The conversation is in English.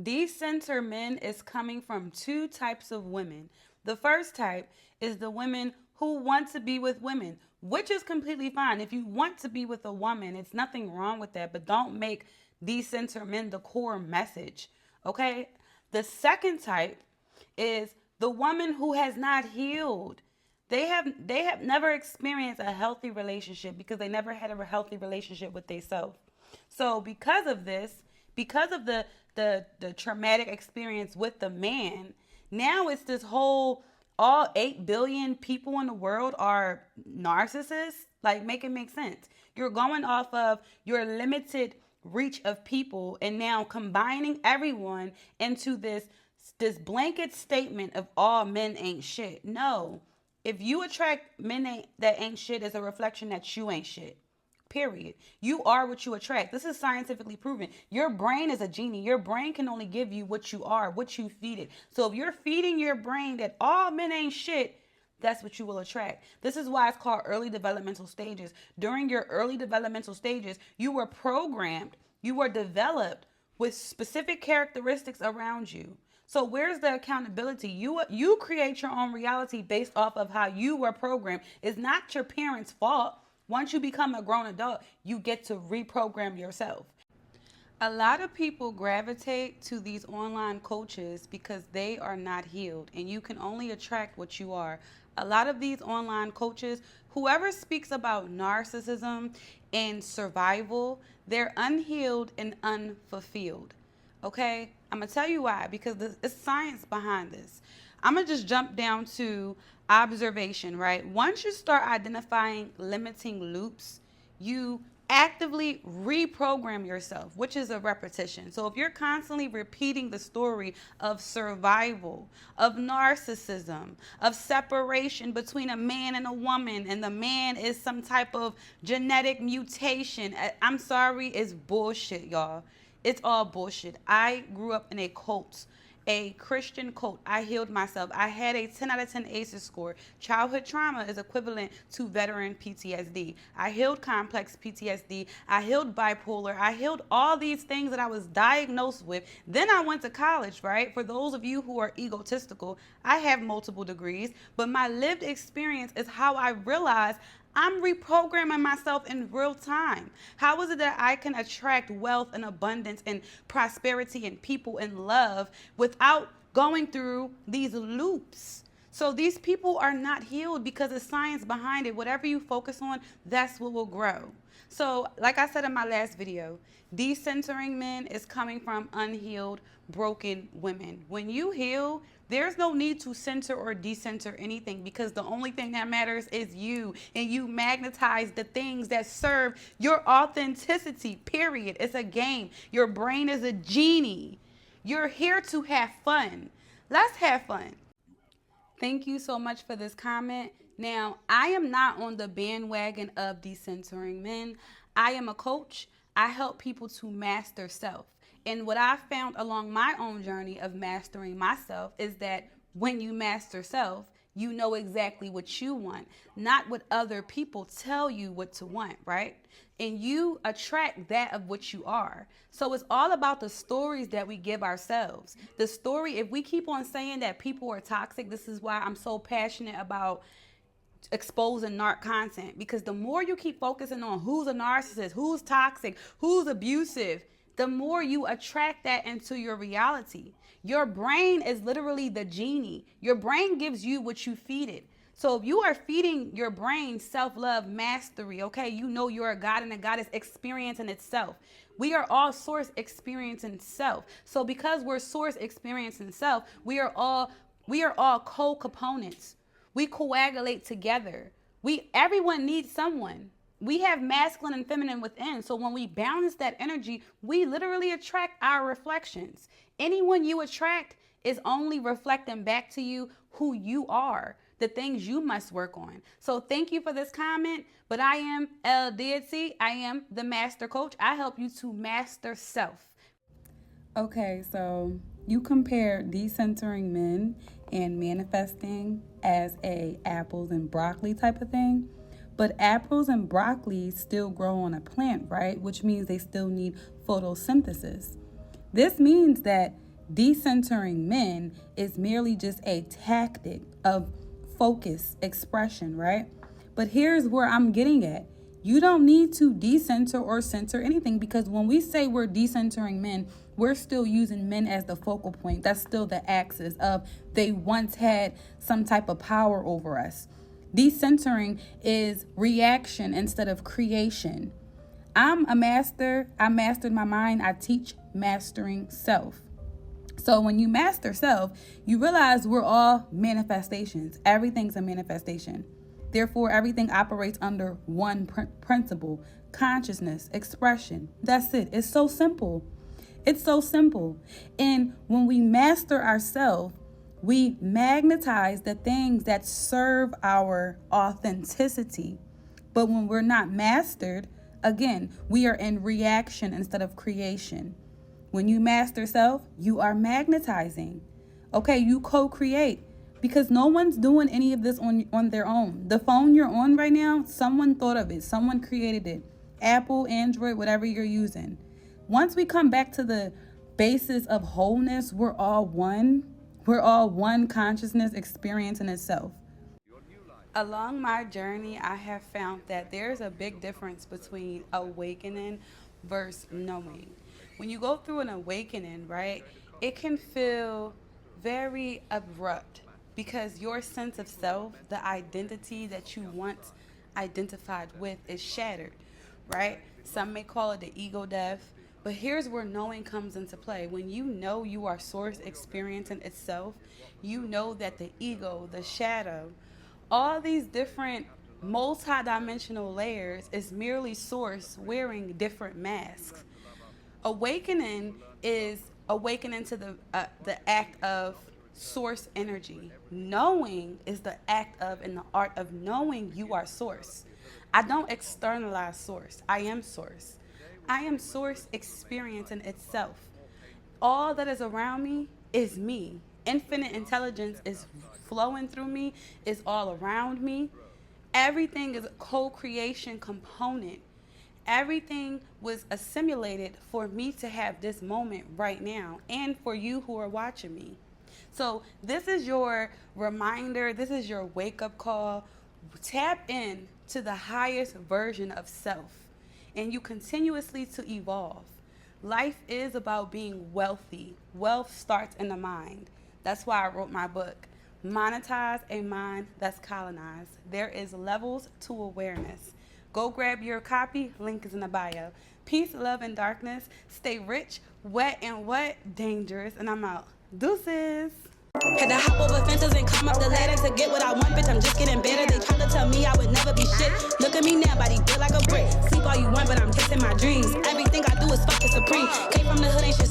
Decenter men is coming from two types of women. The first type is the women who want to be with women, which is completely fine. If you want to be with a woman, it's nothing wrong with that, but don't make decenter men the core message. Okay? The second type is the woman who has not healed. They have never experienced a healthy relationship because they never had a healthy relationship with themselves. So because of this, because of the traumatic experience with the man, now it's this whole all 8 billion people in the world are narcissists. Like, make it make sense. You're going off of your limited reach of people and now combining everyone into this blanket statement of all men ain't shit. No. If you attract that ain't shit, is a reflection that you ain't shit. Period. You are what you attract. This is scientifically proven. Your brain is a genie. Your brain can only give you what you are, what you feed it. So if you're feeding your brain that all men ain't shit, that's what you will attract. This is why it's called early developmental stages. During your early developmental stages, you were programmed, you were developed with specific characteristics around you. So where's the accountability? You create your own reality based off of how you were programmed. It's not your parents' fault. Once you become a grown adult, you get to reprogram yourself. A lot of people gravitate to these online coaches because they are not healed, and you can only attract what you are. A lot of these online coaches, whoever speaks about narcissism and survival, they're unhealed and unfulfilled. Okay? I'm going to tell you why, because there's science behind this. I'm going to just jump down to observation, right? Once you start identifying limiting loops, you actively reprogram yourself, which is a repetition. So if you're constantly repeating the story of survival, of narcissism, of separation between a man and a woman, and the man is some type of genetic mutation, I'm sorry, it's bullshit, y'all. It's all bullshit. I grew up in a cult, a Christian cult. I healed myself. I had a 10 out of 10 ACEs score. Childhood trauma is equivalent to veteran PTSD. I healed complex PTSD. I healed bipolar. I healed all these things that I was diagnosed with. Then I went to college, right? For those of you who are egotistical, I have multiple degrees, but my lived experience is how I realized I'm reprogramming myself in real time. How is it that I can attract wealth and abundance and prosperity and people and love without going through these loops? So these people are not healed because of science behind it. Whatever you focus on, that's what will grow. So, like I said in my last video, decentering men is coming from unhealed, broken women. When you heal, there's no need to center or decenter anything because the only thing that matters is you, and you magnetize the things that serve your authenticity, period. It's a game. Your brain is a genie. You're here to have fun. Let's have fun. Thank you so much for this comment. Now, I am not on the bandwagon of decentering men. I am a coach. I help people to master self. And what I found along my own journey of mastering myself is that when you master self, you know exactly what you want, not what other people tell you what to want, right? And you attract that of what you are. So it's all about the stories that we give ourselves. The story, if we keep on saying that people are toxic, this is why I'm so passionate about exposing narc content, because the more you keep focusing on who's a narcissist, who's toxic, who's abusive, the more you attract that into your reality. Your brain is literally the genie. Your brain gives you what you feed it. So if you are feeding your brain self-love, mastery, okay, you know you're a god and a goddess experiencing itself. We are all source experiencing self. So because we're source experiencing self, we are all co-components. We coagulate together. Everyone needs someone. We have masculine and feminine within. So when we balance that energy, we literally attract our reflections. Anyone you attract is only reflecting back to you who you are, the things you must work on. So thank you for this comment. But I am El Deity. I am the master coach. I help you to master self. Okay, so you compare decentering men and manifesting as a apples and broccoli type of thing. But apples and broccoli still grow on a plant, right? Which means they still need photosynthesis. This means that decentering men is merely just a tactic of focus, expression, right? But here's where I'm getting at. You don't need to decenter or center anything, because when we say we're decentering men, we're still using men as the focal point. That's still the axis of they once had some type of power over us. Decentering is reaction instead of creation. I'm a master. I mastered my mind. I teach mastering self. So when you master self, you realize we're all manifestations. Everything's a manifestation. Therefore, everything operates under one principle: consciousness, expression. That's it. It's so simple. It's so simple. And when we master ourselves, we magnetize the things that serve our authenticity. But when we're not mastered, again, we are in reaction instead of creation. When you master self, you are magnetizing. Okay, you co-create, because no one's doing any of this on their own. The phone you're on right now, someone thought of it. Someone created it. Apple, Android, whatever you're using. Once we come back to the basis of wholeness, we're all one. We're all one consciousness experience in itself. Along my journey, I have found that there's a big difference between awakening versus knowing. When you go through an awakening, right, it can feel very abrupt because your sense of self, the identity that you once identified with, is shattered, right? Some may call it the ego death. But here's where knowing comes into play. When you know you are source experiencing itself, you know that the ego, the shadow, all these different multi-dimensional layers is merely source wearing different masks. Awakening is awakening to the act of source energy. Knowing is the act of and the art of knowing you are source. I don't externalize source. I am source. I am source experiencing itself. All that is around me is me. Infinite intelligence is flowing through me, is all around me. Everything is a co-creation component. Everything was assimilated for me to have this moment right now, and for you who are watching me. So this is your reminder. This is your wake-up call. Tap in to the highest version of self, and you continuously to evolve. Life is about being wealthy. Wealth starts in the mind. That's why I wrote my book, Monetize a Mind That's Colonized. There is levels to awareness. Go grab your copy. Link is in the bio. Peace, love, and darkness. Stay rich, wet, and what? Dangerous. And I'm out. Deuces. Had to hop over fences and climb up the ladder to get what I want, bitch, I'm just getting better. They tried to tell me I would never be shit. Look at me now, body built like a brick. Sleep all you want, but I'm chasing my dreams. Everything I do is fucking supreme. Came from the hood, ain't shit